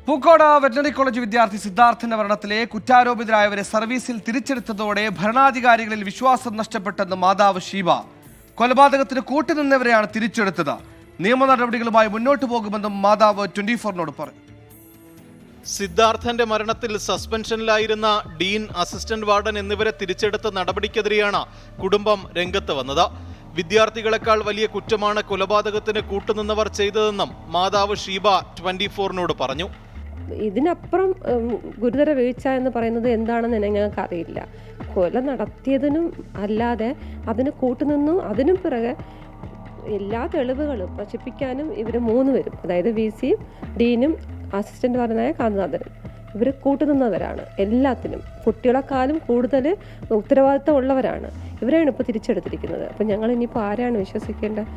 Pookode veterinary college വിദ്യാർത്ഥി സിദ്ധാർത്ഥന്റെ മരണത്തിലെ കുറ്റാരോപിതരായവരെ സർവീസിൽ തിരിച്ചെടുത്തതോടെ ഭരണാധികാരികളിൽ വിശ്വാസം നഷ്ടപ്പെട്ടെന്ന് മാതാവ് ഷീബ. കൊലപാതകത്തിന് കൂട്ടുനിന്നവരെയാണ് തിരിച്ചെടുത്തത്. നിയമ നടപടികളുമായി മുന്നോട്ടു പോകുമെന്നും മാതാവ് 24-നോട് പറഞ്ഞു. സിദ്ധാർത്ഥന്റെ മരണത്തിൽ സസ്പെൻഷനിലായിരുന്ന ഡീൻ, അസിസ്റ്റന്റ് വാർഡൻ എന്നിവരെ തിരിച്ചെടുത്ത നടപടിക്കെതിരെയാണ് കുടുംബം രംഗത്ത് വന്നത്. വിദ്യാർത്ഥികളെക്കാൾ വലിയ കുറ്റമാണ് കൊലപാതകത്തിന് കൂട്ടുനിന്നവർ ചെയ്തതെന്നും മാതാവ് ഷീബ 24-നോട് പറഞ്ഞു. ഇതിനപ്പുറം ഗുരുതര വീഴ്ച എന്ന് പറയുന്നത് എന്താണെന്ന് ഞങ്ങൾക്ക് അറിയില്ല. കൊല നടത്തിയതിനും അല്ലാതെ അതിന് കൂട്ടുനിന്നും അതിനും പിറകെ എല്ലാ തെളിവുകളും നശിപ്പിക്കാനും ഇവർ 3 പേരും, അതായത് VC-യും ഡീനും അസിസ്റ്റന്റ് വാർഡനായ കാന്തനാഥനും, ഇവർ കൂട്ടുനിന്നവരാണ്. എല്ലാത്തിനും കുട്ടികളെക്കാളും കൂടുതൽ ഉത്തരവാദിത്തം ഉള്ളവരാണ്. ഇവരെയാണ് ഇപ്പോൾ തിരിച്ചെടുത്തിരിക്കുന്നത്. അപ്പം ഞങ്ങൾ ഇനിയിപ്പോൾ ആരാണ് വിശ്വസിക്കേണ്ടത്?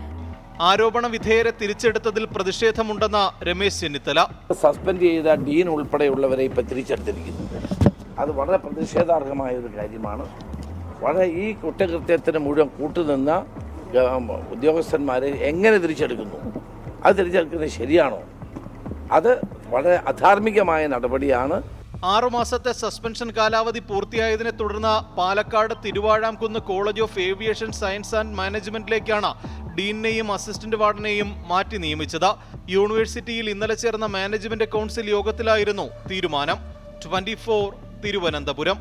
ആരോപണ വിധേയരെ തിരിച്ചെടുത്തതിൽ പ്രതിഷേധമുണ്ടെന്ന രമേശ് ചെന്നിത്തല. സസ്പെൻഡ് ചെയ്ത ഡീൻ ഉൾപ്പെടെയുള്ളവരെ ഇപ്പം തിരിച്ചെടുത്തിരിക്കുന്നു. അത് വളരെ പ്രതിഷേധാർഹമായ ഒരു കാര്യമാണ്. വളരെ ഈ കുറ്റകൃത്യത്തിന് മുഴുവൻ കൂട്ടുനിന്ന ഉദ്യോഗസ്ഥന്മാരെ എങ്ങനെ തിരിച്ചെടുക്കുന്നു? അത് തിരിച്ചെടുക്കുന്നത് ശരിയാണോ? അത് വളരെ അധാർമികമായ നടപടിയാണ്. 6 മാസത്തെ സസ്പെൻഷൻ കാലാവധി പൂർത്തിയായതിനെ തുടർന്ന് Palakkad Thiruvazhamkunnu college of aviation science and മാനേജ്മെന്റിലേക്കാണ് ഡീനെയും അസിസ്റ്റന്റ് വാർഡനെയും മാറ്റി നിയമിച്ചത്. യൂണിവേഴ്സിറ്റിയിൽ ഇന്നലെ ചേർന്ന മാനേജ്മെന്റ് കൗൺസിൽ യോഗത്തിലായിരുന്നു തീരുമാനം. 24 തിരുവനന്തപുരം.